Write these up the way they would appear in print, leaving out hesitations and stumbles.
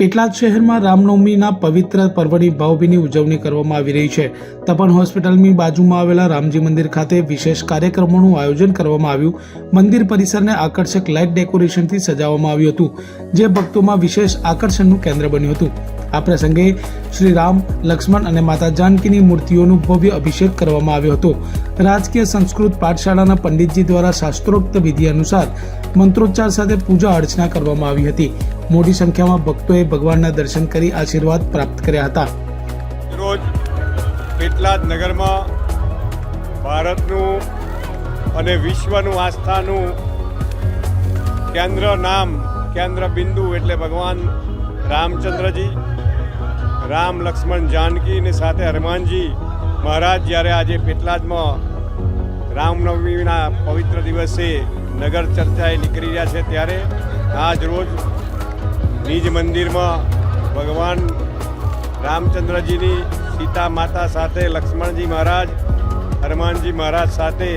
પેટલાદ શહેરમાં રામનવમીના પવિત્ર પર્વની ભાવભીની ઉજવણી કરવામાં આવી રહી છે. તપન હોસ્પિટલની બાજુમાં આવેલા રામજી મંદિર ખાતે વિશેષ કાર્યક્રમોનું આયોજન કરવામાં આવ્યું. મંદિર પરિસરને આકર્ષક લાઇટ ડેકોરેશનથી સજાવવામાં આવ્યું હતું, જે ભક્તોમાં વિશેષ આકર્ષણનું કેન્દ્ર બન્યું હતું. આ પ્રસંગે શ્રી રામ, લક્ષ્મણ અને માતા જાનકીની મૂર્તિઓનું ભવ્ય અભિષેક કરવામાં આવ્યો હતો. રાજકીય સંસ્કૃત પાઠશાળાના પંડિતજી દ્વારા શાસ્ત્રોક્ત વિધિ અનુસાર મંત્રોચ્ચાર સાથે પૂજા અર્ચના કરવામાં આવી હતી. મોટી સંખ્યામાં ભક્તોએ ભગવાનના દર્શન કરી આશીર્વાદ પ્રાપ્ત કર્યા હતા. રોજ પેટલાદ નગરમાં ભારતનું અને વિશ્વનું આસ્થાનું કેન્દ્ર બિંદુ એટલે ભગવાન રામચંદ્રજી, રામ, લક્ષ્મણ, જાનકી ને સાથે હનુમાનજી મહારાજ જ્યારે આજે પેટલાદમાં રામનવમીના પવિત્ર દિવસે નગર ચર્ચાએ નીકળી રહ્યા છે, ત્યારે આજ રોજ નિજ મંદિરમાં ભગવાન રામચંદ્રજીની સીતા માતા સાથે લક્ષ્મણજી મહારાજ, હનુમાનજી મહારાજ સાથે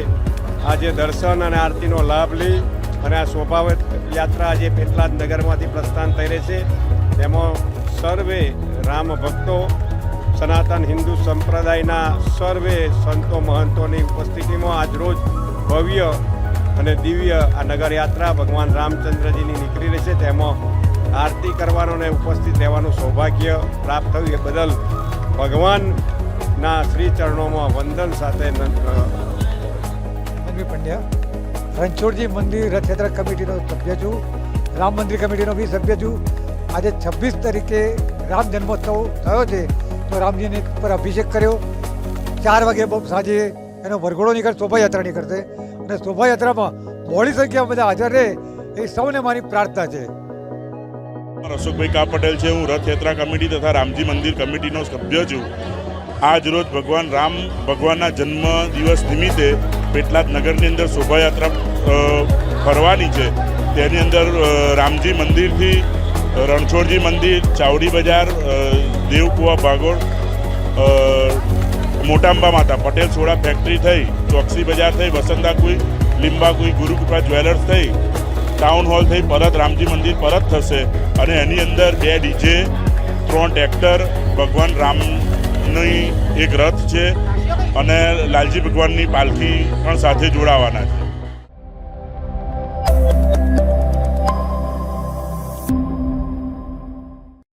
આજે દર્શન અને આરતીનો લાભ લઈ અને આ શોભાયાત્રા આજે પેટલાદ નગરમાંથી પ્રસ્થાન થઈ રહી છે. તેમાં સર્વે રામ ભક્તો, સનાતન હિન્દુ સંપ્રદાયના સર્વે સંતો મહંતોની ઉપસ્થિતિમાં આજરોજ ભવ્ય અને દિવ્ય આ નગરયાત્રા ભગવાન રામચંદ્રજીની નીકળી રહી છે. તેમાં આરતી કરવાનો અને ઉપસ્થિત રહેવાનું સૌભાગ્ય પ્રાપ્ત થયું એ બદલ ભગવાનના શ્રી ચરણોમાં વંદન સાથે પંડ્યા, રણછોડજી મંદિર રથયાત્રા કમિટીનો સભ્ય છું, રામ મંદિર કમિટીનો બી સભ્ય છું. આજે 26 તારીખે રામ જન્મોત્સવ થયો છે, તો રામજીને પર અભિષેક કર્યો. 4 વાગે બહુ સાંજે એનો વરઘોડો નીકળે, શોભાયાત્રા નીકળશે અને શોભાયાત્રામાં મોડી સંખ્યામાં બધા હાજર રહે એ સૌને મારી પ્રાર્થના છે. રસુકભાઈ કા પટેલ છે. હું રથયાત્રા કમિટી તથા રામજી મંદિર કમિટીનો સભ્ય છું. આજ રોજ ભગવાન રામ ભગવાનના જન્મ દિવસ નિમિત્તે પેટલાદ નગરની અંદર શોભાયાત્રા ફરવાની છે. તેની અંદર રામજી મંદિરથી રણછોડજી મંદિર, ચાવડી બજાર, દેવકુવા ભાગોળ, મોટાંબા માતા, પટેલ સોડા ફેક્ટરી થઈ, ચોકસી બજાર થઈ, વસંતાકુઈ, લીંબાકુઈ, ગુરુકૃપા જ્વેલર્સ થઈ, ટાઉન હોલ થઈ પરત રામજી મંદિર પરત થશે. અને એની અંદર 2 ડીજે, 3 ટ્રેક્ટર, ભગવાન રામની એક રથ છે અને લાલજી ભગવાનની પાલખી પણ સાથે જોડાવાના છે.